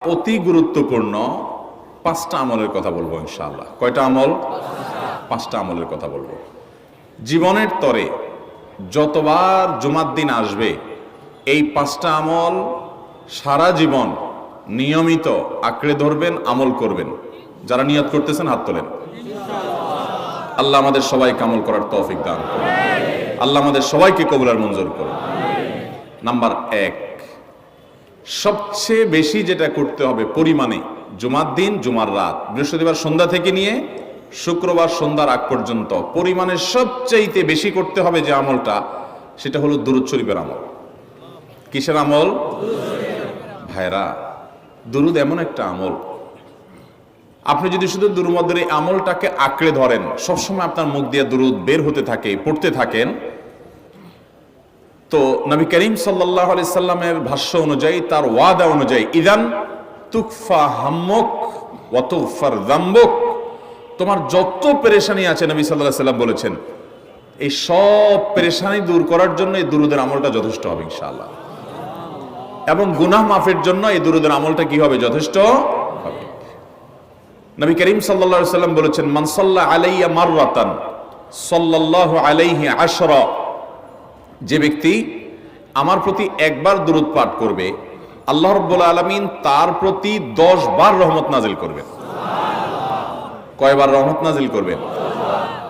অতি গুরুত্বপূর্ণ পাঁচটা আমলের কথা বলবো ইনশাআল্লাহ। কয়টা আমল? পাঁচটা আমলের কথা বলবো। জীবনের তরে যতবার জুমার দিন আসবে এই পাঁচটা আমল সারা জীবন নিয়মিত আঁকড়ে ধরবেন, আমল করবেন। যারা নিয়ত করতেছেন হাত তোলেন। আল্লাহ আমাদের সবাইকে আমল করার তৌফিক দান করুন। আল্লাহ আমাদের সবাইকে কবুল আর মঞ্জুর করুন। নাম্বার এক, সবচেয়ে বেশি যেটা করতে হবে পরিমাণে, জুমার দিন, জুমার রাত, বৃহস্পতিবার সন্ধ্যা থেকে নিয়ে শুক্রবার সন্ধ্যার আগ পর্যন্ত পরিমাণে সবচেয়ে বেশি করতে হবে যে আমলটা, সেটা হলো দুরূদ শরীফের আমল। কিসের আমল? ভাইরা, দুরূদ এমন একটা আমল, আপনি যদি শুধু দুরূদের এই আমলটাকে আঁকড়ে ধরেন, সবসময় আপনার মুখ দিয়ে দুরূদ বের হতে থাকে, পড়তে থাকেন, তো নবী করিম সাল্লাল্লাহু আলাইহি সাল্লামের ভাষ্য অনুযায়ী, তার ওয়াদা অনুযায়ী, ইদান তুকফা হাম্মুক ওয়া তুগফার যামবুক, তোমার যত পেরেশানি আছে নবী সাল্লাল্লাহু আলাইহি সাল্লাম বলেছেন, এই সব পেরেশানি দূর করার জন্য এই দুরূদের আমলটা যথেষ্ট হবে ইনশাআল্লাহ। এবং গুনাহ মাফের জন্য এই দুরূদের আমলটা কি হবে? যথেষ্ট হবে। নবী করিম সাল্লাল্লাহু আলাইহি সাল্লাম বলেছেন, মান সাল্লা আলাইয়া মাররাতান সাল্লাল্লাহু আলাইহি আশরা, যে ব্যক্তি আমার প্রতি একবার দুরূদ পাঠ করবে, আল্লাহ রাব্বুল আলামিন তার প্রতি 10 বার রহমত নাজিল করবেন। কয়বার রহমত নাজিল করবেন?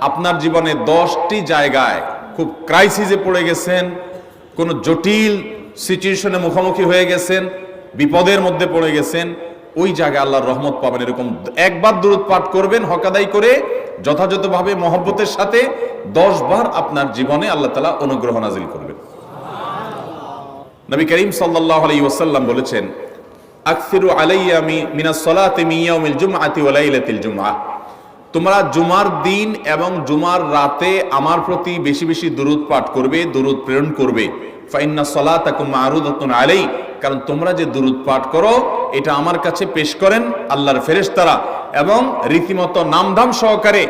আপনার জীবনে 10টি জায়গায় খুব ক্রাইসিসে পড়ে গেছেন, কোন জটিল সিচুয়েশনে মুখোমুখি হয়ে গেছেন, বিপদের মধ্যে পড়ে গেছেন, ওই জায়গায় আল্লাহর রহমত পাবেন। এরকম একবার দুরূদ পাঠ করবেন হক আদায় করে, যথাযথভাবে মহব্বতের সাথে 10 বার আপনার জীবনে আল্লাহ তাআলা অনুগ্রহ নাজিল করবেন। নবী করিম সাল্লাল্লাহু আলাইহি ওয়াসাল্লাম বলেছেন, আকসিরু আলাইয়া মিনাস সালাতি মিন ইয়াউমিল জুমআতি ওয়া লাইলাতিল জুমআহ, তোমরা জুমার দিন এবং জুমার রাতে আমার প্রতি বেশি বেশি দুরূদ পাঠ করবে, দুরূদ প্রেরণ করবে। ফা ইন্না সালাতাকুম মা'রুদাতুন আলাই, কারণ তোমরা যে দুরূদ পাঠ করো এটা আমার কাছে পেশ করেন আল্লাহর ফেরেশতারা, এবং রীতিমতো নামধাম সহকারে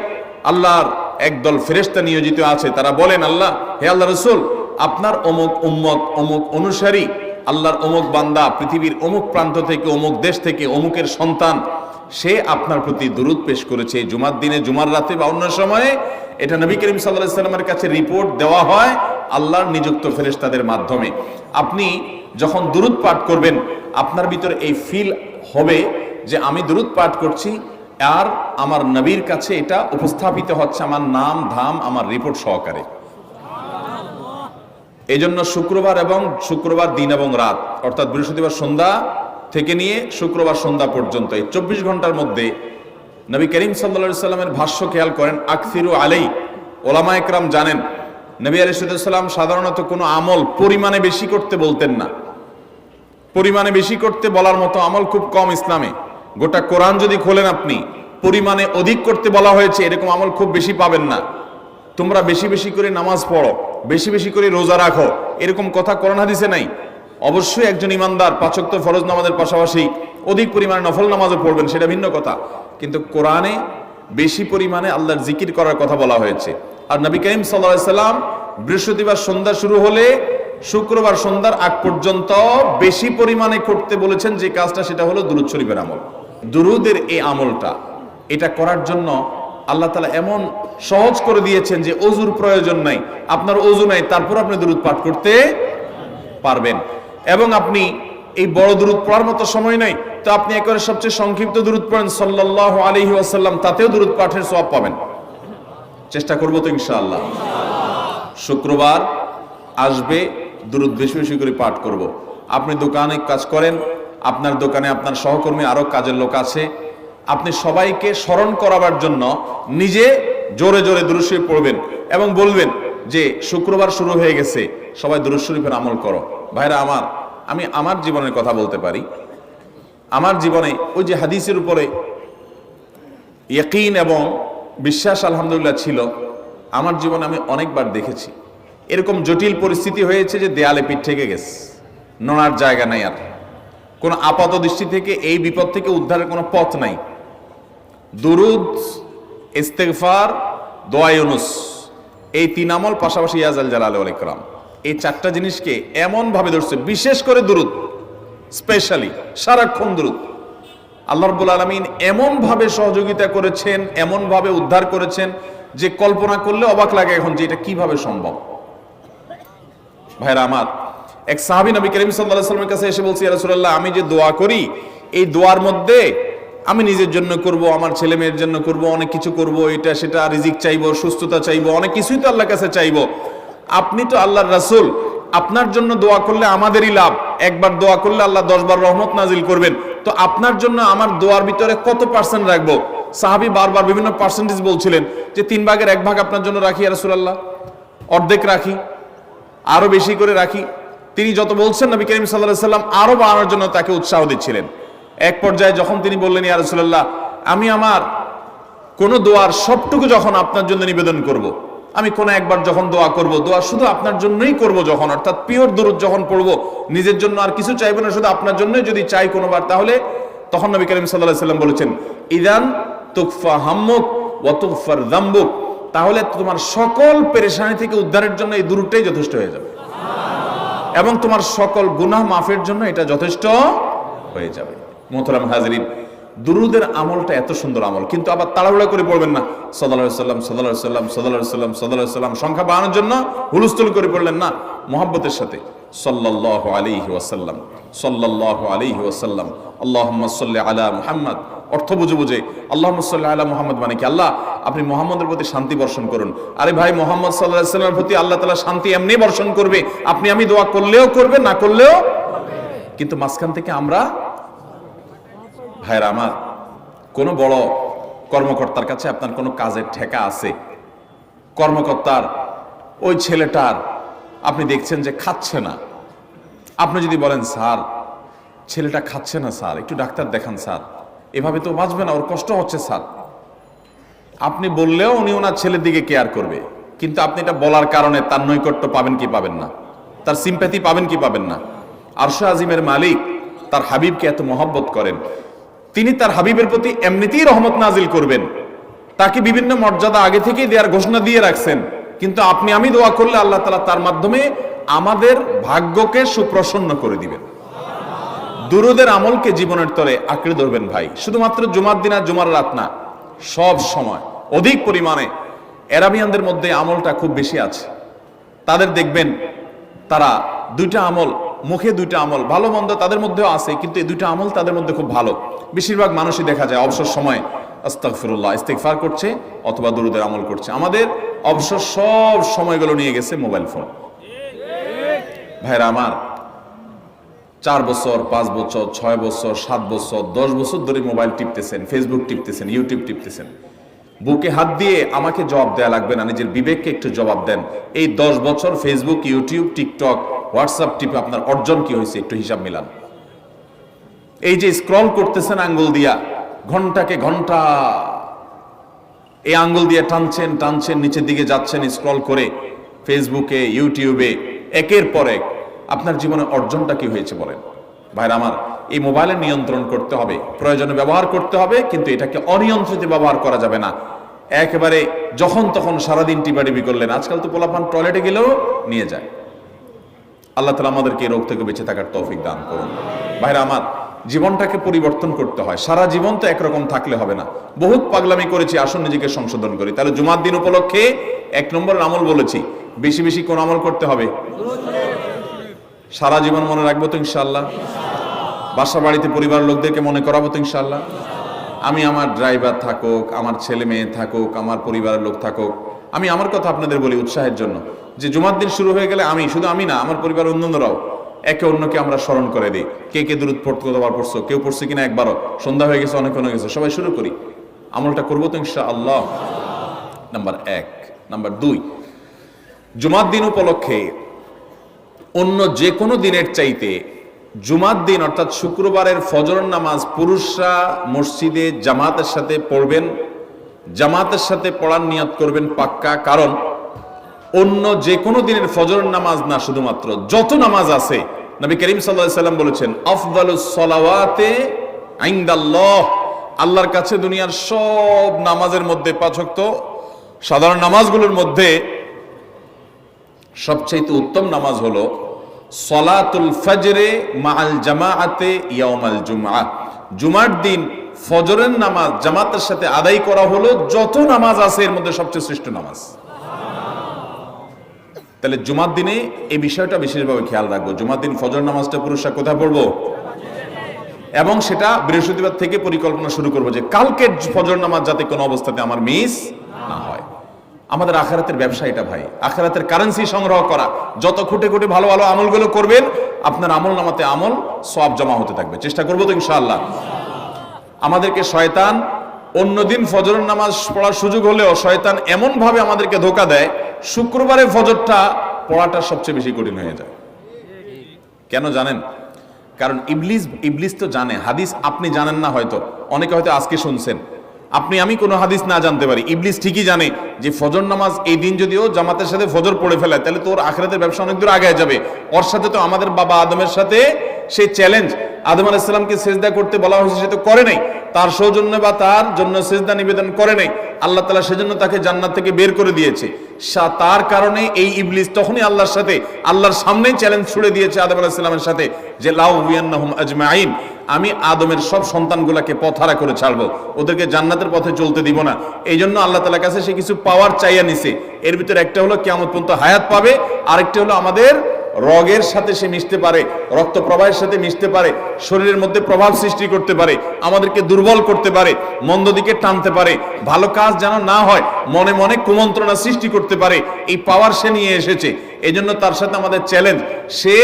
আল্লাহর একদল ফেরেশতা নিয়োজিত আছে। তারা বলেন, আল্লাহ, হে আল্লাহ রাসূল, আপনার অমুক উম্মত, অমুক অনুসারী, আল্লাহর অমুক বান্দা, পৃথিবীর অমুক প্রান্ত থেকে, অমুক দেশ থেকে, অমুকের সন্তান, সে আপনার প্রতি দুরূদ পেশ করেছে জুমার দিনে, জুমার রাতে বা অন্য সময়ে। এটা নবী করিম সাল্লাল্লাহু আলাইহি সাল্লামের কাছে রিপোর্ট দেওয়া হয় আল্লাহর নিযুক্ত ফেরেশতাদের মাধ্যমে। আপনি যখন দুরূদ পাঠ করবেন, আপনার ভিতরে এই ফিল হবে যে আমি দুরূদ পাঠ করছি আর আমার নবীর কাছে এটা উপস্থাপিত হচ্ছে আমার নাম ধাম, আমার রিপোর্ট সহকারে। এই জন্য শুক্রবার দিন এবং রাত, অর্থাৎ বৃহস্পতিবার সন্ধ্যা থেকে নিয়ে শুক্রবার সন্ধ্যা পর্যন্ত এই 24 ঘন্টার মধ্যে নবী করিম সাল্লাল্লাহু আলাইহি সাল্লামের ভাষ্য খেয়াল করেন, আকসিরু আলাই। ওলামা একরাম জানেন, নবী আলাইহিস সালাম সাধারণত কোনো আমল পরিমাণে বেশি করতে বলতেন না। পরিমাণে বেশি করতে বলার মতো আমল খুব কম ইসলামে। গোটা কোরআন যদি খোলেন আপনি, পরিমাণে অধিক করতে বলা হয়েছে এরকম আমল খুব বেশি পাবেন না। তোমরা বেশি বেশি করে নামাজ পড়ো, বেশি বেশি করে রোজা রাখো, এরকম কথা কোরআন হাদিসে নাই। অবশ্যই একজন ইমানদার 5 ওয়াক্ত ফরজ নামাজের পাশাপাশি অধিক পরিমাণে নফল নামাজও পড়বেন, সেটা ভিন্ন কথা। কিন্তু কোরআনে বেশি পরিমাণে আল্লাহর জিকির করার কথা বলা হয়েছে। আর নবী করিম সাল্লাল্লাহু আলাইহি সাল্লাম বৃহস্পতিবার সন্ধ্যা শুরু হলে শুক্রবার সন্ধ্যার আগ পর্যন্ত বেশি পরিমাণে করতে বলেছেন যে কাজটা, সেটা হলো দুরূদ শরীফের আমল। দুরূদের এই আমলটা, এটা করার জন্য আল্লাহ তাআলা এমন সহজ করে দিয়েছেন যে ওযুর প্রয়োজন নাই। আপনার ওযু নাই, তারপর আপনি দুরূদ পাঠ করতে পারবেন। এবং আপনি এই বড় দুরূদ পড়ার মতো সময় নাই, তো আপনি একেবারে সবচেয়ে সংক্ষিপ্ত দুরূদ পড়েন সাল্লাল্লাহু আলাইহি ওয়াসাল্লাম, তাতেও দুরূদ পাঠের সওয়াব পাবেন। চেষ্টা করব তো ইনশাআল্লাহ। শুক্রবার আসবে, দুরূদ বেশি বেশি করে পাঠ করব। আপনি দোকানে কাজ করেন, আপনার দোকানে আপনার সহকর্মী আরো কাজের লোক আছে, আপনি সবাইকে স্মরণ করাবার জন্য নিজে জোরে জোরে দুরূদ শরীফ পড়বেন এবং বলবেন যে শুক্রবার শুরু হয়ে গেছে, সবাই দুরূদ শরীফের আমল করো। ভাইরা আমার, আমি আমার জীবনের কথা বলতে পারি। আমার জীবনে ওই যে হাদিসের উপরে ইয়াকিন এবং বিশ্বাস আলহামদুলিল্লাহ ছিল, আমার জীবনে আমি অনেকবার দেখেছি এরকম জটিল পরিস্থিতি হয়েছে যে দেয়ালে পিঠ থেকে গেছে, নড়ার জায়গা নাই, আর কোনো আপাত দৃষ্টি থেকে এই বিপদ থেকে উদ্ধারের কোনো পথ নাই। দুরূদ, ইস্তেগফার, দোয়া ইউনুস, এই 3 আমল, পাশাপাশি ইয়াজাল জালাল ওয়াল ইকরাম, এই 4টা জিনিসকে এমন ভাবে ধরছে। বিশেষ করে দুরূদ, স্পেশালি সারাক্ষণ দুরূদ। আল্লাহ রাব্বুল আলামিন এমন ভাবে সহযোগিতা করেছেন, এমন ভাবে উদ্ধার করেছেন যে কল্পনা করলে অবাক লাগে এখন যে এটা কিভাবে সম্ভব। ভাইরা আমার, এক সাহাবী নবী করিম সাল্লাল্লাহু আলাইহি ওয়াসাল্লামের কাছে এসে বলছে, ইয়া রাসূলুল্লাহ, আমি যে দোয়া করি এই দোয়ার মধ্যে আমি নিজের জন্য করব, আমার ছেলে মেয়ের জন্য করব, অনেক কিছু করব, এটা সেটা, রিজিক চাইবো, সুস্থতা চাইবো, অনেক কিছুই তো আল্লাহর কাছে চাইবো। আপনি তো আল্লাহর রাসূল, আপনার জন্য দোয়া করলে আমাদেরই লাভ, একবার দোয়া করলে আল্লাহ 10 বার রহমত নাজিল করবেন, তো আপনার জন্য আমার দোয়ার ভিতরে কত পার্সেন্ট রাখবো? সাহাবী বারবার বিভিন্ন পার্সেন্টেজ বলছিলেন যে 3 ভাগের 1 ভাগ আপনার জন্য রাখি ইয়া রাসূলুল্লাহ, অর্ধেক রাখি, আরো বেশি করে রাখি। তিনি যত বলছেন নবী করিম সাল্লাল্লাহু আলাইহি ওয়াসাল্লাম আরো বাড়ানোর জন্য তাকে উৎসাহ দিচ্ছিলেন। এক পর্যায়ে যখন তিনি বললেন, ইয়া রাসূলুল্লাহ, আমি আমার কোন দোয়ার সবটুকু যখন আপনার জন্য নিবেদন করব, আমি কোন একবার যখন দোয়া করব, দোয়া শুধু আপনার জন্যই করব যখন, অর্থাৎ পিওর দুরূদ যখন পড়বো, নিজের জন্য আর কিছু চাইবো না, শুধু আপনার জন্যই যদি চাই কোনোবার, তাহলে তখন নবী করিম সাল্লাল্লাহু আলাইহি ওয়াসাল্লাম বলেছেন, ইদান তুকফা হাম্মুক ওয়া তুগফার যামবুক, তাহলে তোমার সকল পেরেশানি থেকে উদ্ধারের জন্য এই দুরূদটাই যথেষ্ট হয়ে যাবে, এবং তোমার সকল গুনাহ মাফের জন্য এটা যথেষ্ট হয়ে যাবে। মোহতারাম হাজরিন, দুরূদের আমলটা এত সুন্দর আমল, কিন্তু আবার তাড়াহুড়া করে পড়বেন না, সাল্লাল্লাহু আলাইহি ওয়াসাল্লাম সাল্লাল্লাহু আলাইহি ওয়াসাল্লাম সাল্লাল্লাহু আলাইহি ওয়াসাল্লাম সাল্লাল্লাহু আলাইহি ওয়াসাল্লাম সংখ্যা বাড়ানোর জন্য হুলস্থুল করে পড়লেন না, মুহাব্বতের সাথে সাল্লাল্লাহু আলাইহি ওয়াসাল্লাম সাল্লাল্লাহু আলাইহি ওয়াসাল্লাম আল্লাহুম্মা সাল্লি আলা মুহাম্মদ, অর্থ বুঝে বুঝে আল্লাহুম্মা সাল্লি আলা মুহাম্মদ মানে কি, আল্লাহ আপনি মুহাম্মদের প্রতি শান্তি বর্ষণ করুন। আরে ভাই, মুহাম্মদ সাল্লাল্লাহু আলাইহি ওয়াসাল্লামের প্রতি আল্লাহ তাআলা শান্তি এমনি বর্ষণ করবে, আপনি আমি দোয়া করলেও করবে, না করলেও। কিন্তু মাঝখান থেকে আমরা, ভাইরা আমার, কোন বড় কর্মকর্তার কাছে আপনার কোনো কাজের ঠেকা আছে, কর্মকর্তার ওই ছেলেটার আপনি দেখছেন যে খাচ্ছে না, আপনি যদি বলেন, স্যার ছেলেটা খাচ্ছে না স্যার, একটু ডাক্তার দেখান স্যার, এভাবে তো বাঁচবে না, ওর কষ্ট হচ্ছে স্যার, আপনি বললেও উনি ওনার ছেলের দিকে কেয়ার করবে, কিন্তু আপনি এটা বলার কারণে তার নৈকট্য পাবেন কি পাবেন না, তার সিম্প্যাথি পাবেন কি পাবেন না। আরশে আজিমের মালিক তার হাবিবকে এত মহব্বত করেন, তিনি তার হাবিবের প্রতি এমনিতেই রহমত নাজিল করবেন, তাকে বিভিন্ন মর্যাদা আগে থেকেই দেওয়ার ঘোষণা দিয়ে রাখছেন, কিন্তু আপনি আমি দোয়া করলে আল্লাহ তাআলা তার মাধ্যমে আমাদের ভাগ্যকে সুপ্রসন্ন করে দিবেন। দুরূদের আমলকে জীবনের তরে আঁকড়ে ধরবেন ভাই, শুধুমাত্র জুমার দিন আর জুমার রাত না, সব সময় অধিক পরিমাণে। আরাবিয়ানদের মধ্যে আমলটা খুব বেশি আছে, তাদের দেখবেন তারা দুইটা আমল, মুখে দুইটা আমল, ভালো মন্দ তাদের মধ্যেও আছে, কিন্তু এই দুইটা আমল তাদের মধ্যে খুব ভালো। বেশিরভাগ মানুষই দেখা যায় অবসর সময় আস্তাগফিরুল্লাহ, ইস্তিগফার করছে অথবা দুরূদের আমল করছে। আমাদের অবসর সব সময়গুলো নিয়ে গেছে মোবাইল ফোন। ভাইরা আমার, 4 বছর 5 বছর 6 বছর 7 বছর 10 বছর ধরে মোবাইল টিপতেছেন, ফেসবুক টিপতেছেন, ইউটিউব টিপতেছেন। বুকে হাত দিয়ে আমাকে জবাব দেয়া লাগবে না, নিজের বিবেককে একটু জবাব দেন। এই 10 বছর ফেসবুক, ইউটিউব, টিকটক, হোয়াটসঅ্যাপ টিপে আপনার অর্জন কি হয়েছে একটু হিসাব মিলান। এই যে স্ক্রল করতেছেন আঙ্গুল দিয়া, ঘন্টাকে ঘন্টা এই আঙ্গুল দিয়ে টানছেন টানছেন, নিচের দিকে যাচ্ছেন স্ক্রল করে ফেসবুকে, ইউটিউবে, একের পর এক, আপনার জীবনে অর্জনটা কি হয়েছে বলেন? ভাইরা আমার, এই মোবাইলের নিয়ন্ত্রণ করতে হবে, প্রয়োজনে ব্যবহার করতে হবে, কিন্তু এটাকে অনিয়ন্ত্রিত ব্যবহার করা যাবে না। একেবারে যখন তখন সারাদিন টিপাটিপি করলেন, আজকাল তো পোলাপান টয়লেটে গেলেও নিয়ে যায়। আল্লাহ তাআলা আমাদেরকে এই রোগ থেকে বেঁচে থাকার তৌফিক দান করুন। ভাইরা আমার, জীবনটাকে পরিবর্তন করতে হয়, সারা জীবন তো একরকম থাকলে হবে না। বহুত পাগলামি করেছি, আসুন নিজেকে সংশোধন করি। তাহলে জুমার দিন উপলক্ষে 1 নম্বরের আমল বলেছি, বেশি বেশি কোন আমল করতে হবে? সারা জীবন মনে রাখবো তো ইনশাআল্লাহ? বাসা বাড়িতে পরিবার লোকদেরকে মনে করাবো তো ইনশাআল্লাহ? আমি আমার ড্রাইভার থাকুক, আমার ছেলে মেয়ে থাকুক, আমার পরিবারের লোক থাকুক, আমি আমার কথা আপনাদের বলি উৎসাহের জন্য, যে জুমার দিন শুরু হয়ে গেলে আমি, শুধু আমি না, আমার পরিবারের অন্যান্যরাও একে অন্যকে আমরা স্মরণ করে দিই। কে কে দুরূদ পড়তে কতবার পড়ছো, কেউ পড়ছে কিনা একবারও, সন্ধ্যা হয়ে গেছে, অনেক হয়ে গেছে, সবাই শুরু করি, আমলটা করবো তো ইনশাআল্লাহ। নাম্বার 1। নাম্বার 2, জুমার দিন উপলক্ষে অন্য যে কোনো দিনের চাইতে জুমার দিন অর্থাৎ শুক্রবারের ফজর নামাজ পুরুষরা মসজিদে জামাতের সাথে পড়বেন, জামাতের সাথে পড়ার নিয়ত করবেন পাক্কা। কারণ অন্য যে কোনো দিনের ফজর নামাজ না, শুধুমাত্র যত নামাজ আছে, নবী করিম সাল্লাল্লাহু আলাইহি সাল্লাম বলেছেন, আফদালুস সালাওয়াতে ইনদাল্লাহ, আল্লাহর কাছে দুনিয়ার সব নামাজের মধ্যে, 5 ওয়াক্ত সাধারণ নামাজগুলোর মধ্যে সবচেয়ে উত্তম নামাজ হলো সলাতুল ফজরে মাআল জামাআতে ইয়াউমাল জুমআহ, জুমার দিন ফজরের নামাজ জামাতের সাথে আদায় করা হলো যত নামাজ আছে এর মধ্যে সবচেয়ে শ্রেষ্ঠ নামাজ। তাহলে জুমার দিনে এই বিষয়টা বিশেষভাবে খেয়াল রাখবো। জুমার দিন ফজর নামাজটা পুরুষরা কোথায় পড়বো, এবং সেটা বৃহস্পতিবার থেকে পরিকল্পনা শুরু করবো যে কালকের ফজর নামাজ যাতে কোনো অবস্থাতে আমার মিস না হয়। আমাদের আখিরাতের ব্যবসা এটা ভাই, আখিরাতের কারেন্সি সংগ্রহ করা। যত খুঁটে খুঁটে ভালো ভালো আমলগুলো করবেন আপনার আমল নামাতে আমল সওয়াব জমা হতে থাকবে। চেষ্টা করবো তো ইনশাআল্লাহ। আমাদেরকে শয়তান অন্যদিন ফজরের নামাজ পড়ার সুযোগ হলেও শয়তান এমন ভাবে আমাদেরকে ধোঁকা দেয়, শুক্রবারে ফজরটা পড়াটা সবচেয়ে বেশি কঠিন হয়ে যায়। কেন জানেন? কারণ ইবলিস তো জানে হাদিস আপনি জানেন না, হয়তো অনেকে হয়তো আজকে শুনছেন, আমি কোনো হাদিস না জানতে পারি, ইবলিস ঠিকই জানে যে ফজর নামাজ এই দিন যদিও জামাতের সাথে ফজর পড়ে ফেলে তাহলে তোর আখিরাতের ব্যবসা অনেক দূর আগায় যাবে। ওর সাথে তো আমাদের বাবা আদমের সাথে সেই চ্যালেঞ্জ, আদম আলাইহিস সালামকে সিজদা করতে বলা হয়েছে, সে তো করে নাই, তার সৌজন্য বা তার জন্য সিজদা নিবেদন করে নাই। আল্লাহ তাআলা সেজন্য তাকে জান্নাত থেকে বের করে দিয়েছে। তার কারণে এই ইবলিস তখনই আল্লাহর সাথে আল্লাহর সামনেই চ্যালেঞ্জ ছুড়ে দিয়েছে আদম আলাইহিস সালামের সাথে যে লাউ বিয়ান্নাহুম আজমাইন, আমি আদমের সব সন্তানগুলোকে পথহারা করে ছাড়বো, ওদেরকে জান্নাতের পথে চলতে দিব না। এই জন্য আল্লাহ তাআলার কাছে সে কিছু পাওয়ার চাইয়া নিছে। এর ভিতরে একটা হলো কিয়ামত পর্যন্ত হায়াত পাবে, আরেকটা হলো আমাদের রগের সাথে সে মিশতে পারে, রক্ত প্রবাহের সাথে মিশতে পারে, শরীরের মধ্যে প্রভাব সৃষ্টি করতে পারে, আমাদেরকে দুর্বল করতে পারে, মন্দ দিকে টানতে পারে, ভালো কাজ যেন না হয় মনে মনে কুমন্ত্রণা সৃষ্টি করতে পারে। এই পাওয়ার সে নিয়ে এসেছে। এই জন্য তার সাথে আমাদের চ্যালেঞ্জ। সে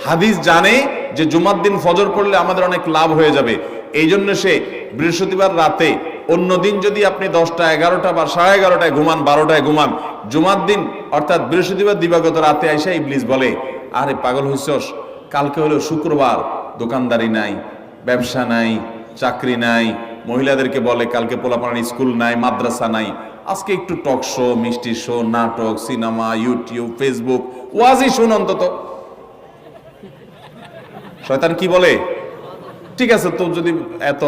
হাদিস জানে যে জুমার দিন ফজর পড়লে আমাদের অনেক লাভ হয়ে যাবে। এই জন্য সে বৃহস্পতিবার রাতে, অন্যদিন যদি আপনি 10টা 11টা বা 11:30টায় ঘুমান, 12টায় ঘুমান, জুমার দিন অর্থাৎ বৃহস্পতিবার দিবাগত রাতে আইসা ইবলিস বলে, আরে পাগল হইছস, কালকে হলো শুক্রবার, দোকানদারি নাই, ব্যবসা নাই, চাকরি নাই, মহিলাদেরকে বলে কালকে পোলাপানের স্কুল নাই, মাদ্রাসা নাই, আজকে একটু টক শো, মিষ্টি শো, নাটক, সিনেমা, ইউটিউব, ফেসবুক, ওয়াজই শুন অন্তত। শয়তান কি বলে? ঠিক আছে, তো যদি এত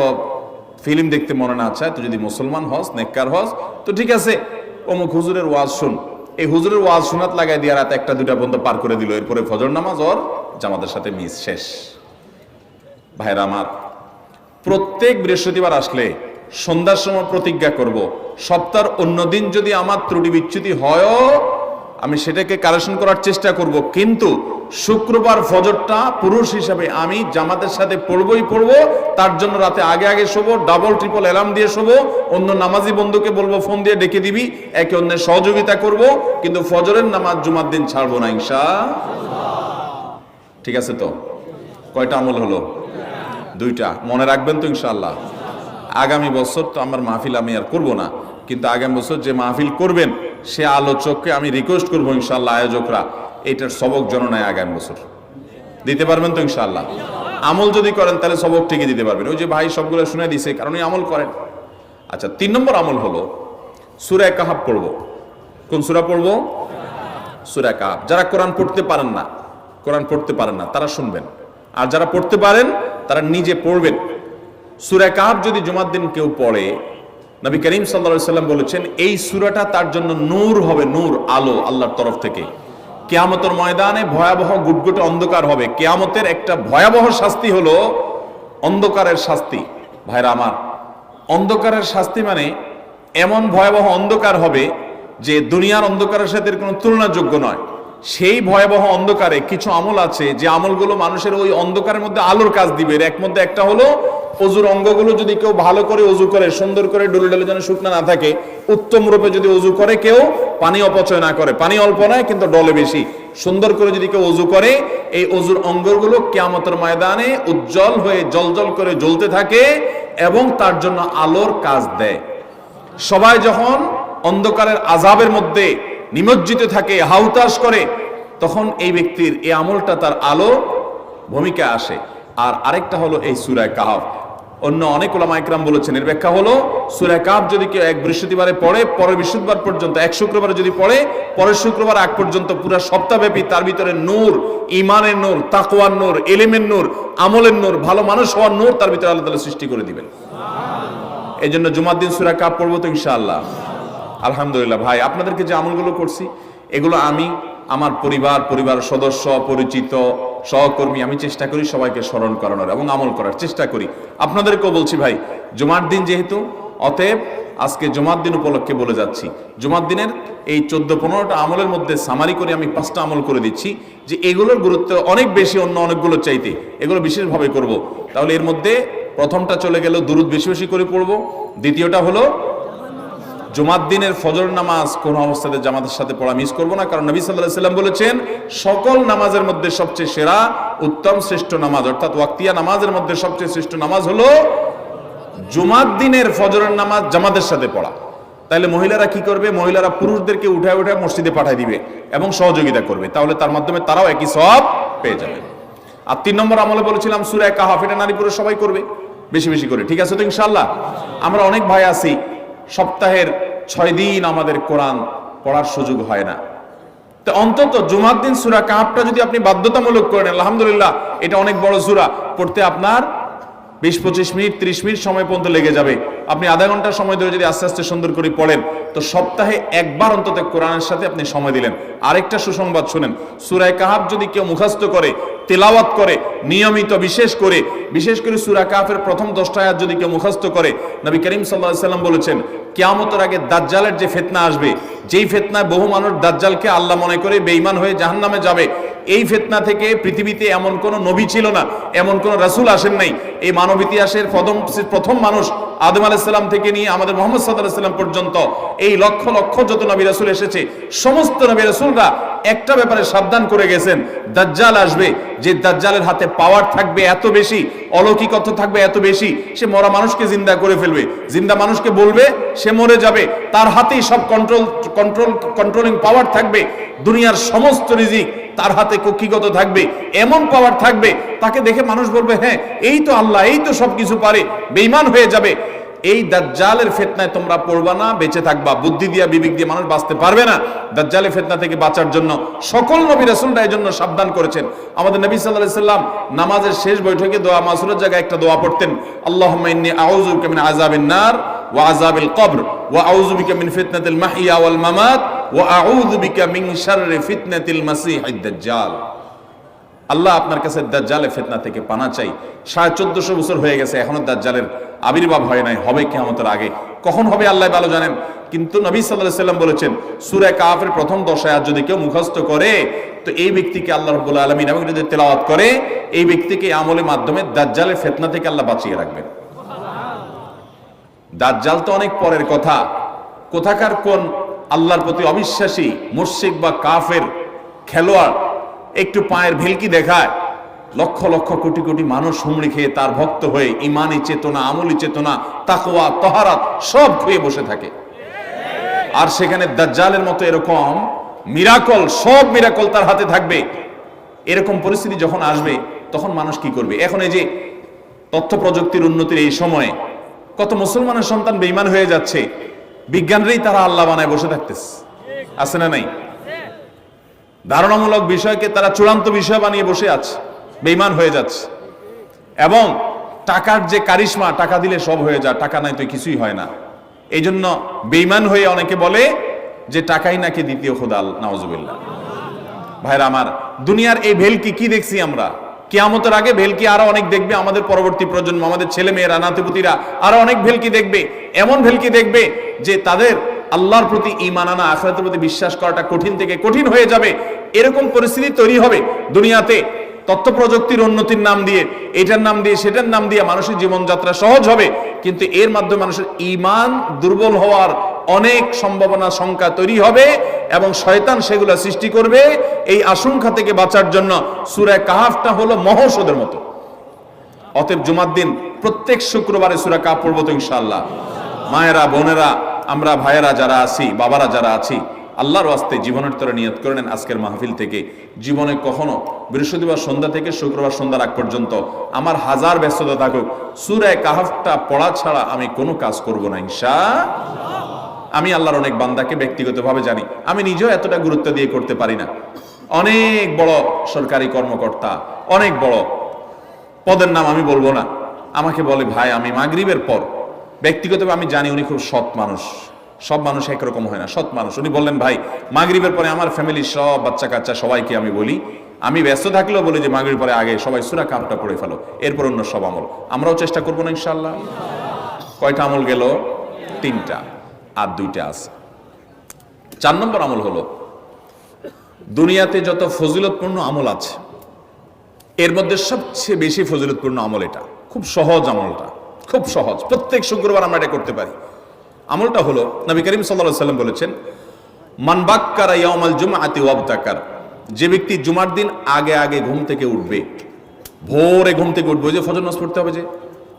ফিল্ম দেখতে মনে না চায়, তো যদি মুসলমান হস, নেককার হস, তো ঠিক আছে, অমুক হুজুরের ওয়াজ শুন। এই হুজুরের ওয়াজ শোনাত লাগাই দিয়ে রাত 1টা 2টা পর্যন্ত পার করে দিল। এরপরে ফজর নামাজ ওর জামাতের সাথে মিস, শেষ। ভাইরা আমার, প্রত্যেক বৃহস্পতিবার আসলে সন্ধ্যার সময় প্রতিজ্ঞা করব, সপ্তাহের অন্যদিন যদি আমার ত্রুটি বিচ্যুতি হয়ও আমি সেটাকে কারেকশন করার চেষ্টা করব, কিন্তু শুক্রবার ফজরটা পুরুষ হিসাবে আমি জামাতের সাথে পড়বই পড়বো। তার জন্য রাতে আগে আগে শোবো, ডাবল ট্রিপল অ্যালার্ম দিয়ে শোবো, অন্য নামাজি বন্ধুকে বলবো ফোন দিয়ে ডেকে দিবি, একে অন্যের সহযোগিতা করব, কিন্তু ফজরের নামাজ জুমার দিন ছাড়বো না ইনশাআল্লাহ। ঠিক আছে তো? কয়টা আমল হলো? 2টা। মনে রাখবেন তো ইনশাআল্লাহ? আগামী বছর তো আমার মাহফিল আমি আর করব না, কিন্তু আগামী বছর যে মাহফিল করবেন সে আলোচককে আমি রিকোয়েস্ট করবো ইনশাআল্লাহ, আয়োজকরা এটার সবক জননায় আগামী বছর দিতে পারবেন তো ইনশাআল্লাহ? আমল যদি করেন তাহলে সবক ঠিকই দিতে পারবেন। ওই যে ভাই সবগুলো শুনে দিছে, কারণ এই আমল করেন। আচ্ছা, 3 নম্বর আমল হলো সূরা কাহাফ পড়বো। কোন সূরা পড়বো? সূরা কাহাফ। যারা কোরআন পড়তে পারেন না তারা শুনবেন, আর যারা পড়তে পারেন তারা নিজে পড়বেন। সূরা কাহাফ যদি জুমার দিন কেউ পড়ে, নবী করিম সাল্লাল্লাহু আলাইহি ওয়াসাল্লাম বলেছেন এই সূরাটা তার জন্য নূর হবে, নূর, আলো আল্লাহর তরফ থেকে। কিয়ামতের ময়দানে ভয়াবহ গুটগুটে অন্ধকার হবে। কিয়ামতের একটা ভয়াবহ শাস্তি হলো অন্ধকারের শাস্তি। ভাইরা আমার, অন্ধকারের শাস্তি মানে এমন ভয়াবহ অন্ধকার হবে যে দুনিয়ার অন্ধকারের সাথে কোনো তুলনাযোগ্য নয়। সেই ভয়াবহ অন্ধকারে কিছু আমল আছে যে আমলগুলো মানুষের ওই অন্ধকারের মধ্যে আলোর কাজ দিবে। এর মধ্যে একটা হলো অজুর অঙ্গগুলো যদি কেউ ভালো করে অজু করে, সুন্দর করে ডলে ডলে যেন শুকনা না থাকে, উত্তম রূপে যদি অজু করে, কেউ পানি অপচয় না করে, পানি অল্প নয় কিন্তু ডলে বেশি, সুন্দর করে যদি কেউ অজু করে, এই অজুর অঙ্গগুলো কিয়ামতের ময়দানে উজ্জ্বল হয়ে জলজল করে জ্বলতে থাকে এবং তার জন্য আলোর কাজ দেয়। সবাই যখন অন্ধকারের আযাবের মধ্যে নিমজ্জিত থাকে, হাউতাশ করে, তখন এই ব্যক্তির এই আমলটা তার আলো ভূমিকা আসে। আর আরেকটা হলো এই সূরা কাহাফ। অন্য অনেক উলামা ইকরাম বলেছেন এর ব্যাখ্যা হলো সূরা কাহাফ যদি কেউ এক বৃহস্পতিবারে পড়ে, পরের বৃহস্পতিবার পর্যন্ত, এক শুক্রবারে যদি পড়ে, পরের শুক্রবার আগ পর্যন্ত পুরো সপ্তাহব্যাপী তার ভিতরে নূর, ঈমানের নূর, তাকওয়ার নূর, ইলমের নূর, আমলের নূর, ভালো মানুষ হওয়ার নূর তার ভিতরে আল্লাহ তাআলা সৃষ্টি করে দিবেন। এই জন্য জুমার দিন সূরা কাহাফ পড়বো তো ইনশাআল্লাহ। আলহামদুলিল্লাহ ভাই, আপনাদেরকে যে আমলগুলো করছি এগুলো আমি, আমার পরিবার সদস্য, পরিচিত, সহকর্মী, আমি চেষ্টা করি সবাইকে স্মরণ করানোর এবং আমল করার চেষ্টা করি। আপনাদেরকেও বলছি ভাই, জুমার দিন যেহেতু, অতএব আজকে জুমার দিন উপলক্ষে বলে যাচ্ছি, জুমার দিনের এই 14-15টা আমলের মধ্যে সামারি করে আমি 5টা আমল করে দিচ্ছি, যে এগুলোর গুরুত্ব অনেক বেশি অন্য অনেকগুলো চাইতে, এগুলো বিশেষভাবে করব। তাহলে এর মধ্যে প্রথমটা চলে গেল দুরুদ বেশি বেশি করে পড়বো, দ্বিতীয়টা হলো জুমার দিনের ফজর নামাজ কোন অবস্থাতে জামাতের সাথে পড়া মিস করবো না, কারণ নবী সাল্লাল্লাহু আলাইহি ওয়াসাল্লাম বলেছেন সকল নামাজের মধ্যে সবচেয়ে সেরা উত্তম শ্রেষ্ঠ নামাজ, অর্থাৎ ওয়াক্তিয়া নামাজের মধ্যে সবচেয়ে শ্রেষ্ঠ নামাজ হলো জুমার দিনের ফজরের নামাজ জামাতের সাথে পড়া। তাহলে মহিলারা কি করবে? মহিলারা পুরুষদেরকে উঠায় উঠায় মসজিদে পাঠিয়ে দিবে এবং সহযোগিতা করবে, তাহলে তার মাধ্যমে তারাও একই সওয়াব পেয়ে যাবে। আর 3 নম্বর আমলে বলেছিলাম সূরা কাহফ, এটা নারী পুরুষ সবাই করবে বেশি বেশি করে, ঠিক আছে তো ইনশাআল্লাহ? আমরা অনেক ভাই আছি সপ্তাহের 6 দিন আমাদের কোরআন পড়ার সুযোগ হয় না, তো অন্তত জুমার দিন সূরা কাহফটা যদি আপনি বাধ্যতামূলক করেন, আলহামদুলিল্লাহ, এটা অনেক বড় সূরা, পড়তে আপনার 20-25 মিনিট 30 মিনিট সময় পর্যন্ত লেগে যাবে। আপনি আধা ঘন্টা সময় ধরে যদি আস্তে আস্তে সুন্দর করে পড়েন, তো সপ্তাহে একবার অন্তত কোরআনের সাথে আপনি সময় দিলেন। আরেকটা সুসংবাদ শুনেন, সূরা কাহফ যদি কেউ মুখস্থ করে, তেলাওয়াত করে নিয়মিত, বিশেষ করে সূরা কাহফের প্রথম 10টা আয়াত যদি কেউ মুখস্থ করে, নবী করিম সাল্লাল্লাহু আলাইহি ওয়াসাল্লাম বলেছেন কিয়ামতের আগে দাজ্জালের যে ফিতনা আসবে, যেই ফিতনায় বহু মানুষ দাজ্জালকে আল্লাহ মনে করে বেঈমান হয়ে জাহান্নামে যাবে, এই ফিতনা থেকে পৃথিবীতে এমন কোন নবী ছিল না, এমন কোন রাসূল আসেন নাই। এই মানব ইতিহাসের প্রথম মানুষ আদম আলাইহিস সালাম থেকে নিয়ে আমাদের মুহাম্মদ সাল্লাল্লাহু আলাইহি ওয়াসাল্লাম পর্যন্ত এই লক্ষ লক্ষ যত নবী রাসূল এসেছে, সমস্ত নবী রাসূলরা একটা ব্যাপারে সাবধান করে গেছেন, দাজ্জাল আসবে, যে দাজ্জালের হাতে পাওয়ার থাকবে এত বেশি, অলৌকিকত্ব থাকবে এত বেশি, সে মরা মানুষকে জিন্দা করে ফেলবে, জিন্দা মানুষকে বলবে সে মরে যাবে, তার হাতেই সব কন্ট্রোলিং পাওয়ার থাকবে, দুনিয়ার সমস্ত রিজিক তার হাতে কক্ষিগত থাকবে, এমন পাওয়ার থাকবে তাকে দেখে মানুষ বলবে হ্যাঁ এই তো আল্লাহ, এই তো সবকিছু পারে, বেঈমান হয়ে যাবে। এই দাজ্জালের ফিতনায় তোমরা পড়বা না, বেঁচে থাকবা। বুদ্ধি দিয়া বিবেক দিয়ে মানুষ বাঁচতে পারবে না। দাজ্জালের ফিতনা থেকে বাঁচার জন্য সকল নবী রাসূলরা এর জন্য সাবধান করেছেন। আমাদের নবী সাল্লাল্লাহু আলাইহি ওয়াসাল্লাম নামাজের শেষ বৈঠকে দোয়া মাসুরের জায়গায় একটা দোয়া পড়তেন, আল্লাহুম্মা ইন্নী আউযু বিকা মিন আযাবিন নার ওয়া আযাবিল কবর ওয়া আউযু বিকা মিন ফিতনাতিল মাহইয়া ওয়াল মামাত ওয়া আউযু বিকা মিন শাররি ফিতনাতিল মাসীহিদ দাজ্জাল। আল্লাহ আপনার কাছে দাজ্জালের ফিতনা থেকে পানা চাই। 1450 বছর হয়ে গেছে, এখনো দাজ্জালের আবির্ভাব হয় নাই, হবে কিয়ামতের আগে। কখন হবে আল্লাহ ভালো জানেন। কিন্তু নবী সাল্লাল্লাহু আলাইহি ওয়াসাল্লাম বলেছেন সূরা কাহফের প্রথম 10 আয়াত যদি কেউ মুখস্থ করে, তো এই ব্যক্তিকে আল্লাহ রাব্বুল আলামিন এবং যদি তেলাওয়াত করে, এই ব্যক্তিকে আমলের মাধ্যমে দাজ্জালের ফিতনা থেকে আল্লাহ বাঁচিয়ে রাখবেন। দাজ্জাল তো অনেক পরের কথা, কোথাকার কোন আল্লাহর প্রতি অবিশ্বাসী মুশরিক বা কাফের খেলোয়াড় একটু পায়ের ভেলকি দেখায়, লক্ষ লক্ষ কোটি কোটি মানুষ হুমড়ি খেয়ে তার ভক্ত হয়ে ইমানি চেতনা, আমলি চেতনা, তাকওয়া, তাহারাত সব খুঁয়ে বসে থাকে। আর সেখানে দাজ্জালের মতো এরকম মিরাকল, সব মিরাকল তার হাতে থাকবে। এরকম পরিস্থিতি যখন আসবে তখন মানুষ কি করবে? এখন এই যে তথ্য প্রযুক্তির উন্নতির এই সময়ে কত মুসলমানের সন্তান বেঈমান হয়ে যাচ্ছে, বিজ্ঞানরেই তারা আল্লাহ বানায় বসে থাকতেছে, আছে না নাই? ধারণামূলক বিষয়কে তারা চূড়ান্ত বিষয় বানিয়ে বসে আছে, বেঈমান হয়ে যাচ্ছে। এবং টাকার যে কারিশমা, টাকা দিলে সব হয়ে যায়, টাকা নাই তো কিছুই হয় না। এই জন্য বেঈমান হয়ে অনেকে বলে যে টাকাই নাকি দ্বিতীয় খোদা, নাউজুবিল্লাহ। ভাইরা আমার, দুনিয়ার এই ভেলকি কি দেখছি আমরা? কিয়ামতের আগে ভেলকি আরো অনেক দেখবে আমাদের পরবর্তী প্রজন্ম, আমাদের ছেলে মেয়েরা, নাতিপুতিরা আরো অনেক ভেলকি দেখবে। এমন ভেলকি দেখবে যে তাদের আল্লাহর প্রতি ঈমান আনা, আখিরাতের প্রতি বিশ্বাস করাটা কঠিন থেকে কঠিন হয়ে যাবে। এরকম পরিস্থিতি তৈরি হবে দুনিয়াতে। তথ্য প্রযুক্তির উন্নতির নাম দিয়ে, এটার নাম দিয়ে, সেটার নাম দিয়ে মানুষের জীবনযাত্রা সহজ হবে, কিন্তু এর মাধ্যমে মানুষের ঈমান দুর্বল হওয়ার অনেক সম্ভাবনা, সংখ্যা তৈরি হবে এবং শয়তান সেগুলো সৃষ্টি করবে। এই আশঙ্কা থেকে বাঁচার জন্য সূরা কাহফটা হলো মহৌষধের মতো। অতএব জুমার দিন প্রত্যেক শুক্রবারে সূরা কাহফ পড়বো তো ইনশাআল্লাহ। মায়েরা, বোনেরা, আমরা ভাইয়েরা যারা আছি, বাবারা যারা আছি, আল্লাহর ওয়াস্তে জীবনের তরে নিয়ত করে নেন আজকের মাহফিল থেকে, জীবনে কখনো বৃহস্পতিবার সন্ধ্যা থেকে শুক্রবার সন্ধ্যার আগ পর্যন্ত আমার হাজার ব্যস্ততা থাকুক, সূরা কাহফটা পড়া ছাড়া আমি কোনো কাজ করব না ইনশাআল্লাহ। আমি আল্লাহর অনেক বান্দাকে ব্যক্তিগতভাবে জানি, আমি নিজেও এতটা গুরুত্ব দিয়ে করতে পারি না। অনেক বড় সরকারি কর্মকর্তা, অনেক বড় পদের নাম আমি বলবো না, আমাকে বলে ভাই আমি মাগরিবের পর, ব্যক্তিগতভাবে আমি জানি উনি খুব সৎ মানুষ, সব মানুষ একরকম হয় না, সৎ মানুষ। উনি বললেন ভাই মাগরিবের পরে আমার ফ্যামিলির সব বাচ্চা কাচ্চা সবাইকে আমি বলি, আমি ব্যস্ত থাকলেও বলি যে মাগরিবের পরে আগে সবাই সূরা কাহফটা পড়ে ফেলো, এরপর অন্য সব আমল। আমরাও চেষ্টা করবো না ইনশাআল্লাহ? কয়টা আমল গেল? 3টা, আর 2টা আছে। 4 নম্বর আমল হলো, দুনিয়াতে যত ফজিলতপূর্ণ আমল আছে এর মধ্যে সবচেয়ে বেশি ফজিলতপূর্ণ আমল এটা। খুব সহজ আমলটা, খুব সহজ, প্রত্যেক শুক্রবার আমরা এটা করতে পারি। আমলটা হলো, নবী করিম সাল্লাল্লাহু আলাইহি ওয়াসাল্লাম বলেছেন, মান বাক্কারা ইয়াউমাল জুমআতি ওয়াবতাকার, যে ব্যক্তি জুমার দিন আগে আগে ঘুম থেকে উঠবে, ভোরে ঘুম থেকে উঠবে, যে ফজর নামাজ পড়তে হবে, যে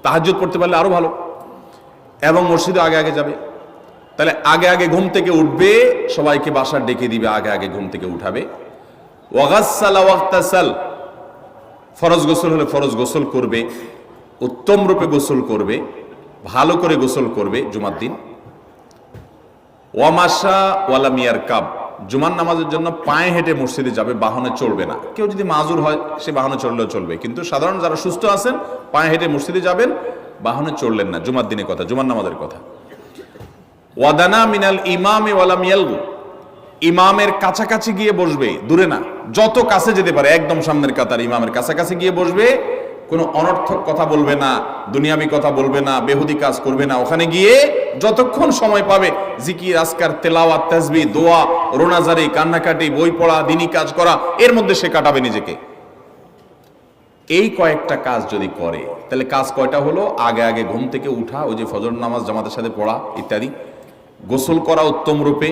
তাহাজ্জুদ পড়তে পারলে আরো ভালো, এবং মসজিদে আগে আগে যাবে, তাহলে আগে আগে ঘুম থেকে উঠবে, সবাইকে বাসার ডেকে দিবে, আগে আগে ঘুম থেকে উঠাবে। ওয়াগাসসালা ওয়াগতাসাল, ফরজ গোসল হলে ফরজ গোসল করবে, উত্তম রূপে গোসল করবে, ভালো করে গোসল করবে জুমার দিন। ওয়ামাশা ওয়ালাম ইয়ারকাব, জুমার নামাজের জন্য পায়ে হেঁটে মসজিদে যাবে, বাহনে চলবে না। কেউ যদি মাজুর হয় সে বাহনে চললেও চলবে, কিন্তু সাধারণ যারা সুস্থ আছেন পায়ে হেঁটে মসজিদে যাবেন, বাহনে চললেন না। জুমার দিনের কথা, জুমার নামাজের কথা। ওয়াদানা মিনাল ইমামে ওয়ালাম ইয়ালগু, ইমামের কাছাকাছি গিয়ে বসবে, দূরে না, যত কাছে যেতে পারে, একদম সামনের কাতার ইমামের কাছাকাছি গিয়ে বসবে, কোনো অনর্থক কথা বলবে না, দুনিয়াবি কথা বলবে না, বেহুদি কাজ করবে না। ওখানে গিয়ে যতক্ষণ সময় পাবে জিকির, আজকার, তেলাওয়াত, তাসবিহ, দোয়া, রোনাজারি, কান্নাকাটি, বই পড়া, দিনী কাজ করা, এর মধ্যে সে কাটাবে নিজেকে। এই কয়েকটা কাজ যদি করে, তাহলে কাজ কয়টা হলো? আগে আগে ঘুম থেকে উঠা, ওই যে ফজর নামাজ জামাতের সাথে পড়া ইত্যাদি, গোসল করা উত্তম রূপে,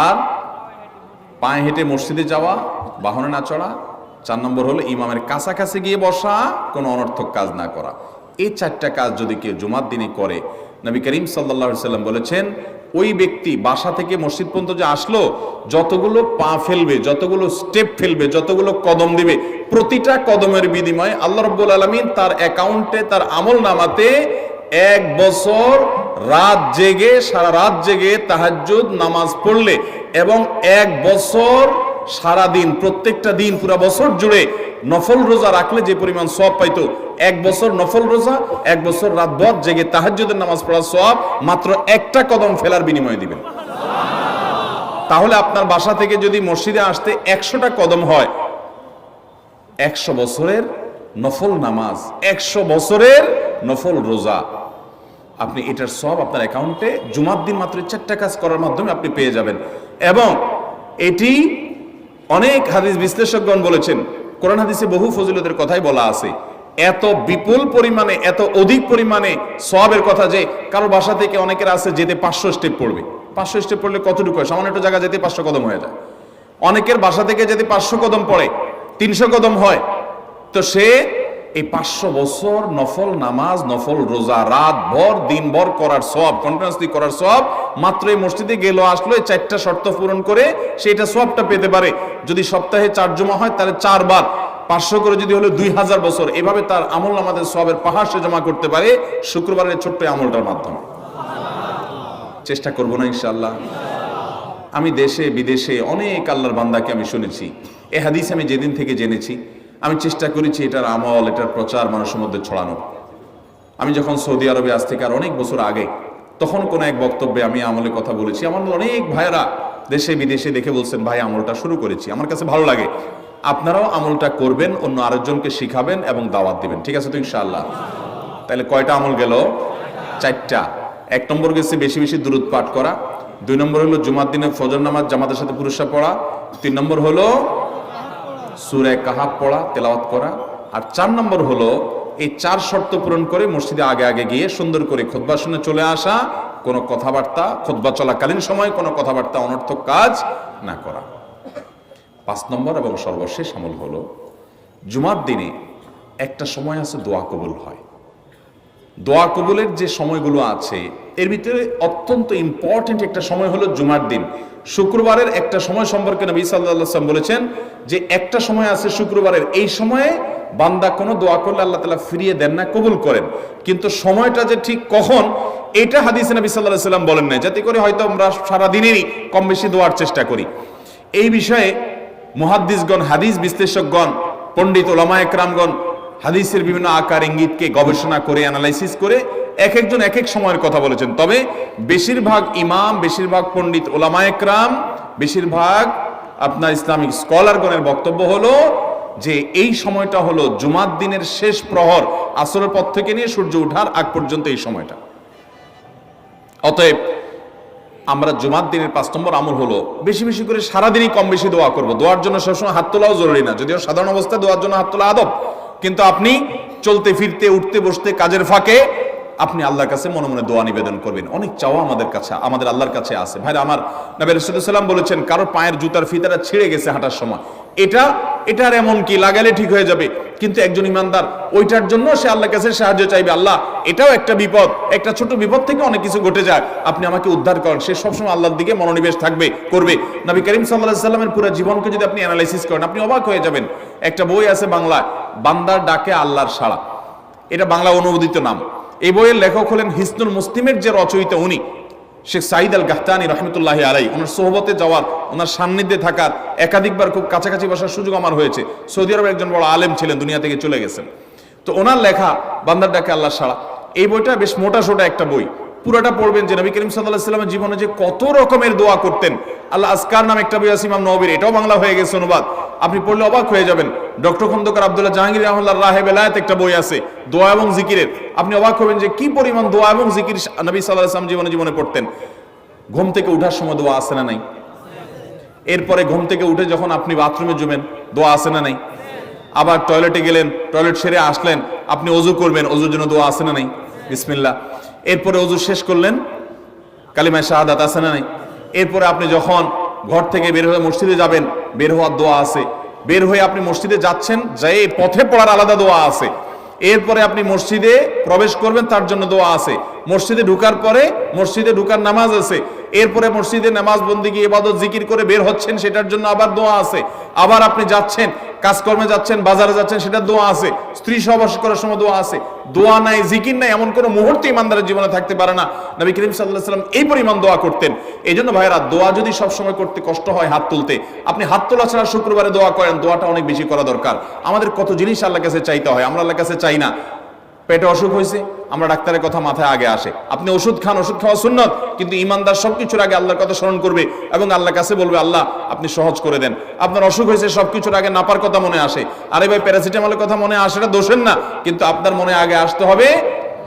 আর পায়ে হেঁটে মসজিদে যাওয়া, বাহনে না চড়া। 4 নম্বর হলো ইমামের কাছাকাছি গিয়ে বসা, কোনো অনর্থক কাজ না করা। এই 4টা কাজ যদি কেউ জুমার দিনে করে, নবী করিম সাল্লাল্লাহু আলাইহি সাল্লাম বলেছেন, ওই ব্যক্তি বাসা থেকে মসজিদ পর্যন্ত যে আসলো, যতগুলো পা ফেলবে, যতগুলো স্টেপ ফেলবে, যতগুলো কদম দিবে, প্রতিটা কদমের বিনিময়ে আল্লাহ রাব্বুল আলামিন তার অ্যাকাউন্টে, তার আমল নামাতে 1 বছর রাত জেগে, সারা রাত জেগে তাহাজ্জুদ নামাজ পড়লে, এবং 1 বছর সারা দিন, প্রত্যেকটা দিন পুরা বছর জুড়ে নফল রোজা রাখলে যে পরিমাণ সওয়াব পাইতো, 1 বছর নফল রোজা, 1 বছর রাতভর জেগে তাহাজ্জুদের নামাজ পড়ার সওয়াব মাত্র একটা কদম ফেলার বিনিময়ে দিবেন। তাহলে আপনার বাসা থেকে যদি মসজিদে আসতে 100টা কদম হয়, 100 বছরের নফল নামাজ, 100 বছরের নফল রোজা, আপনি এটার সওয়াব আপনার অ্যাকাউন্টে জুমার দিন মাত্র 4টা কাজ করার মাধ্যমে আপনি পেয়ে যাবেন। এবং এটি অনেক হাদিস বিশ্লেষকগণ বলেছেন, কোরআন হাদিসে বহু ফজিলতের কথাই বলা আছে, এত বিপুল পরিমাণে, এত অধিক পরিমাণে সওয়াবের কথা যে কারো বাসা থেকে অনেকের আছে যেতে 500 স্টেপ পড়বে। 500 স্টেপ পড়লে কতটুকু হয়? সামান্য একটু জায়গা যেতে 500 কদম হয়ে যায়। অনেকের বাসা থেকে যেতে 500 কদম পড়ে 300 কদম হয়। তো সে এই 500 বছর নফল নামাজ, নফল রোজা, রাত ভর দিন ভর করার সওয়াব, কন্টিনিউয়াসলি করার সওয়াব মাত্র এই মসজিদে গেল, আসলো, এই 4টা শর্ত পূরণ করে সেটা সওয়াবটা পেতে পারে। যদি সপ্তাহে 4 জমা হয় তাহলে 4 বার 500 করে যদি হলো 2000 বছর, এভাবে তার আমল আমাদের সওয়াবের পাহাড় সে জমা করতে পারে শুক্রবারের ছোট্ট আমলটার মাধ্যমে। চেষ্টা করব না ইনশাআল্লাহ? আমি দেশে বিদেশে অনেক আল্লাহর বান্দাকে আমি শুনেছি, এই হাদিস আমি যেদিন থেকে জেনেছি, আমি চেষ্টা করেছি এটার আমল, এটার প্রচার মানুষের মধ্যে ছড়ানো। আমি যখন সৌদি আরবে, আজ থেকে আর অনেক বছর আগে, তখন কোন এক বক্তব্যে আমি আমলের কথা বলেছি। আমার অনেক ভাইয়েরা দেশে বিদেশে দেখে বলছেন, ভাই আমলটা শুরু করেছি, আমার কাছে ভালো লাগে, আপনারাও আমলটা করবেন, অন্য আরেকজনকে শিখাবেন এবং দাওয়াত দিবেন। ঠিক আছে তো ইনশাআল্লাহ? তাহলে কয়টা আমল গেল? 4টা। 1 নম্বর গেছে বেশি বেশি দুরূদ পাঠ করা, 2 নম্বর হলো জুমার দিনে ফজর নামাজ জামাতের সাথে পুরুষরা পড়া, 3 নম্বর হলো সূরা কাহাফ পড়া, তেলাওয়াত করা, আর 4 নম্বর হলো এই 4 শর্ত পূরণ করে মসজিদে আগে আগে গিয়ে সুন্দর করে খুতবা শুনে চলে আসা, কোনো কথাবার্তা, খুতবা চলাকালীন সময় কোনো কথাবার্তা, অনর্থক কাজ না করা। 5 নম্বর এবং সর্বশেষ আমল হলো, জুমার দিনে একটা সময় আছে দোয়া কবুল হয়। দোয়া কবুলের যে সময়গুলো আছে এর ভিতরে অত্যন্ত ইম্পর্টেন্ট একটা সময় হলো জুমার দিন। শুক্রবারের একটা সময় সম্পর্কে নবী সাল্লাল্লাহু আলাইহি ওয়াসাল্লাম বলেছেন যে একটা সময় আছে শুক্রবারের, এই সময়ে বান্দা কোনো দোয়া করলে আল্লাহ তাআলা ফিরিয়ে দেন না, কবুল করেন। কিন্তু সময়টা যে ঠিক কখন, এটা হাদিসে নবী সাল্লাল্লাহু আলাইহি ওয়াসাল্লাম বলেন না, যাতে করে হয়তো আমরা সারা দিনেরই কম বেশি দোয়ার চেষ্টা করি। এই বিষয়ে মুহাদ্দিসগণ, হাদিস বিশ্লেষকগণ, পণ্ডিত ওলামায়ে কেরামগণ হাদিসের বিভিন্ন আকার ইঙ্গিতকে গবেষণা করে, অ্যানালাইসিস করে এক একজন এক এক সময়ের কথা বলেছেন। তবে বেশিরভাগ ইমাম, বেশিরভাগ পণ্ডিত ওলামায়ে কেরাম, বেশিরভাগ আপনার ইসলামিক স্কলারগণের বক্তব্য হলো যে এই সময়টা হলো জুমার দিনের শেষ প্রহর, আসরের পর থেকে নিয়ে সূর্য ওঠার আগ পর্যন্ত এই সময়টা। অতএব আমরা জুমার দিনের 5 নম্বর আমল হলো বেশি বেশি করে সারাদিনই কম বেশি দোয়া করব। দোয়ার জন্য সবসময় হাত তোলাও জরুরি না, যদিও সাধারণ অবস্থায় দোয়ার জন্য হাত তোলা আদব, কিন্তু আপনি চলতে ফিরতে উঠতে বসতে কাজের ফাঁকে আপনি আল্লাহর কাছে মনে মনে দোয়া নিবেদন করবেন। অনেক চাওয়া আমাদের কাছে, আমাদের আল্লাহর কাছে আছে। ভাইরা আমার, নবী রাসূলুল্লাহ সাল্লাল্লাহু আলাইহি ওয়াসাল্লাম বলেছেন কারো পায়ের জুতার ফিতাটা ছিঁড়ে গেছে হাঁটার সময়, এটার এমন কি লাগালে ঠিক হয়ে যাবে, কিন্তু একজন ইমানদার ওইটার জন্য সে আল্লাহর কাছে সাহায্য চাইবে, আল্লাহ এটাও একটা বিপদ, একটা ছোট বিপদ থেকে অনেক কিছু ঘটে যায়, আপনি আমাকে উদ্ধার করেন। সে সবসময় আল্লাহর দিকে মনোনিবেশ করবে। নবী করিম সাল্লাল্লাহু আলাইহি ওয়াসাল্লামের পুরো জীবনকে যদি আপনি অ্যানালাইসিস করেন, আপনি অবাক হয়ে যাবেন। একটা বই আছে বাংলায়, বান্দার ডাকে আল্লাহর সাড়া, এটা বাংলা অনুবাদিত নাম। এই বইয়ের লেখক হলেন হিসনুল মুসলিমের যে রচয়িতা উনি শেখ সাঈদ আল গাহতানি রহমতুল্লাহি আলাইহি। ওনার সোহবতে যাওয়ার, ওনার সান্নিধ্যে থাকার, একাধিকবার খুব কাছাকাছি বসার সুযোগ আমার হয়েছে। সৌদি আরবের একজন বড় আলেম ছিলেন, দুনিয়া থেকে চলে গেছেন। তো ওনার লেখা বান্দার ডাকে আল্লাহর সাড়া, এই বইটা বেশ মোটা সোটা একটা বই। পুরোটা পড়বেন যে নবী করিম সাল্লাল্লাহু আলাইহি ওয়াসাল্লামের জীবনে যে কত রকমের দোয়া করতেন। আল্লাহ আজকার নামে একটা বই আছে ইমাম নববীর, এটাও বাংলা হয়ে গেছে অনুবাদ, আপনি পড়লে অবাক হয়ে যাবেন। ডক্টর খন্দকার আব্দুল্লাহ জাহাঙ্গীর রাহমাতুল্লাহ রাহে বেলায়েত একটা বই আছে দোয়া এবং জিকিরের, আপনি অবাক হবেন যে কি পরিমাণ দোয়া এবং জিকির নবী সাল্লাল্লাহু আলাইহি ওয়াসাল্লাম জীবনে পড়তেন। ঘুম থেকে উঠার সময় দোয়া আছে না নাই? এরপরে ঘুম থেকে উঠে যখন আপনি বাথরুমে যাবেন দোয়া আছে না নাই? আবার টয়লেটে গেলেন, টয়লেট সেরে আসলেন, আপনি ওযু করবেন, ওযুর জন্য দোয়া আছে না নাই? বিসমিল্লাহ। এরপরে ওযু শেষ করলেন, কালিমায়ে শাহাদাত আছে না নাই? এরপরে আপনি যখন ঘর থেকে বের হয়ে মসজিদে যাবেন, বের হওয়ার দোয়া আছে। বের হয়ে আপনি মসজিদে যাচ্ছেন, যাই পথে পড়ার আলাদা দোয়া আছে। এরপরে আপনি মসজিদে প্রবেশ করবেন, তার জন্য দোয়া আছে। মসজিদে ঢুকার পরে মসজিদে ঢুকার নামাজ আছে। এরপরে মসজিদে নামাজ বন্দেগী ইবাদত জিকির করে বের হচ্ছেন, সেটার জন্য আবার দোয়া আছে। আবার আপনি যাচ্ছেন, কাজকর্মে যাচ্ছেন, বাজারে যাচ্ছেন, সেটার দোয়া আছে। স্ত্রী সহবাস করার সময় দোয়া আছে। দোয়া নাই, জিকির নাই, এমন কোনো মুহূর্তে ইমানদারের জীবনে থাকতে পারে না। নবী করিম সাল্লাল্লাহু আলাইহি ওয়াসাল্লাম এই পরিমাণ দোয়া করতেন। এই জন্য ভাইরা, দোয়া যদি সবসময় করতে কষ্ট হয় হাত তুলতে, আপনি হাত তোলা ছাড়া শুক্রবারে দোয়া করেন, দোয়াটা অনেক বেশি করা দরকার। আমাদের কত জিনিস আল্লাহর কাছে চাইতে হয়, আমরা আল্লাহর কাছে চাই না। পেটে অসুখ হয়েছে, আমরা ডাক্তারের কথা মাথায় আগে আসে, আপনি ওষুধ খান, ওষুধ খাওয়া সুন্নত, কিন্তু ইমানদার সবকিছুর আগে আল্লাহর কথা স্মরণ করবে এবং আল্লাহর কাছে বলবে আল্লাহ আপনি সহজ করে দেন। আপনার অসুখ হয়েছে, সবকিছুর আগে নাপার কথা মনে আসে, আরে ভাই প্যারাসিটামলের কথা মনে আসে, এটা দোষের না, কিন্তু আপনার মনে আগে আসতে হবে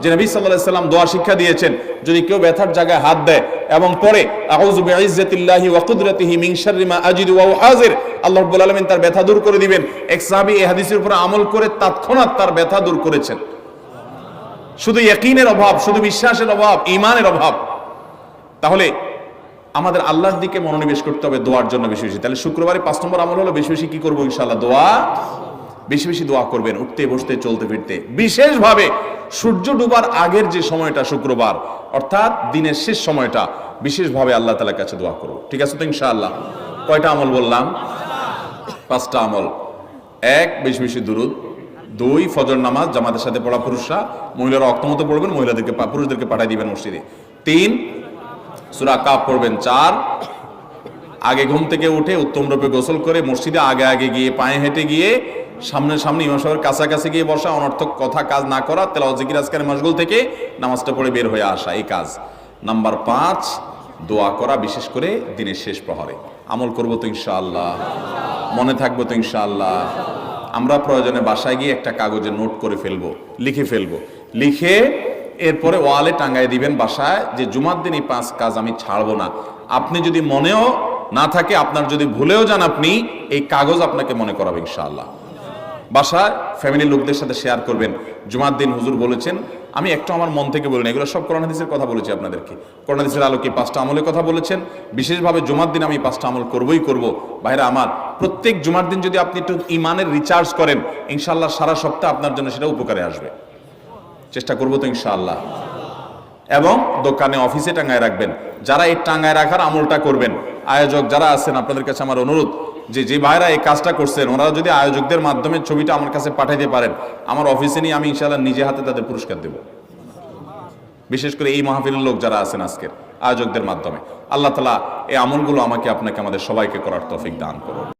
যে নবী সাল্লাল্লাহু আলাইহি ওয়াসাল্লাম দোয়া শিক্ষা দিয়েছেন, যদি কেউ ব্যথার জায়গায় হাত দেয় এবং পরে আউযু বিইজ্জাতিল্লাহি ওয়া কুদরাতিহি মিন শাররি মা আজিদু ওয়া হাজির, আল্লাহ রাব্বুল আলামিন তার ব্যথা দূর করে দিবেন। এক সাহাবী এই হাদিসের উপর আমল করে তৎক্ষণাৎ তার ব্যথা দূর করেছেন। শুধু ইয়াকিনের অভাব, শুধু বিশ্বাসের অভাব, ঈমানের অভাব। তাহলে আমাদের আল্লাহর দিকে মনোনিবেশ করতে হবে দোয়ার জন্য বেশি বেশি। তাহলে শুক্রবারে 5 নম্বর আমল হলো বেশি বেশি কি করব ইনশাআল্লাহ? দোয়া। বেশি বেশি দোয়া করবেন, উঠতে বসতে চলতে ফিরতে। বিশেষভাবে সূর্য ডুবার আগের যে সময়টা শুক্রবার, অর্থাৎ দিনের শেষ সময়টা, বিশেষভাবে আল্লাহ তাআলার কাছে দোয়া করব। ঠিক আছে তো ইনশাআল্লাহ? কয়টা আমল বললাম? 5টা আমল। 1, বেশি বেশি দুরূদ। 2, ফজর নামাজ জামাতের সাথে পড়া পুরুষরা, মহিলারা অক্তমতো পড়বেন, পুরুষদেরকে পাঠিয়ে দিবেন মসজিদে। 3, সূরা কাফ পড়বেন। 4, আগে ঘুম থেকে উঠে উত্তম রূপে গোসল করে মসজিদে আগে আগে গিয়ে পায়ে হেঁটে গিয়ে সামনে ইমাম সাহেবের কাছাকাছি গিয়ে বসা, অনর্থক কথা কাজ না করা, তেলাওয়াত জিকির আজকারের মশগুল থেকে নামাজটা পড়ে বের হয়ে আসা, এই কাজ। নাম্বার 5, দোয়া করা, বিশেষ করে দিনের শেষ প্রহরে। আমল করবো তো ইনশাআল্লাহ? মনে থাকবো তো ইনশাআল্লাহ? আমরা প্রয়োজনে বাসায় গিয়ে একটা কাগজে নোট করে ফেলবো, লিখে ফেলবো, লিখে এরপরে ওয়ালে টাঙ্গায় দিবেন বাসায় যে জুমার দিন এই 5 কাজ আমি ছাড়বো না। আপনি যদি মনেও না থাকে, আপনার যদি ভুলেও যান, আপনি এই কাগজ আপনাকে মনে করাবে ইনশাআল্লাহ। বাসায় ফ্যামিলির লোকদের সাথে শেয়ার করবেন, জুমার দিন হুজুর বলেছেন, আমি একটু আমার মন থেকে বলিনি, এগুলো সব কোরআন হাদিসের কথা বলেছি আপনাদেরকে। কোরআন হাদিসের আলোকে 5টা আমলের কথা বলেছেন, বিশেষভাবে জুমার দিন আমি 5টা আমল করবই করব। ভাইরা আমার, প্রত্যেক জুমার দিন যদি আপনি একটু ইমানের রিচার্জ করেন, ইনশাআল্লাহ সারা সপ্তাহ আপনার জন্য সেটা উপকারে আসবে। চেষ্টা করবো তো ইনশাআল্লাহ? এবং দোকানে অফিসে টাঙ্গায় রাখবেন। যারা এই টাঙ্গায় রাখার আমলটা করবেন, আয়োজক যারা আছেন, আপনাদের কাছে আমার অনুরোধ যে ভাইরা এই কাজটা করছেন, ওনারা যদি আয়োজকদের মাধ্যমে ছবিটা আমার কাছে পাঠাইতে পারেন, আমার অফিসে নিয়ে আমি ইনশাআল্লাহ নিজে হাতে তাদের পুরস্কার দেব। বিশেষ করে এই মাহফিলের লোক যারা আছেন আজকের, আয়োজকদের মাধ্যমে। আল্লাহ তাআলা এই আমলগুলো আমাকে আপনাকে আমাদের সবাইকে করার তৌফিক দান করুন।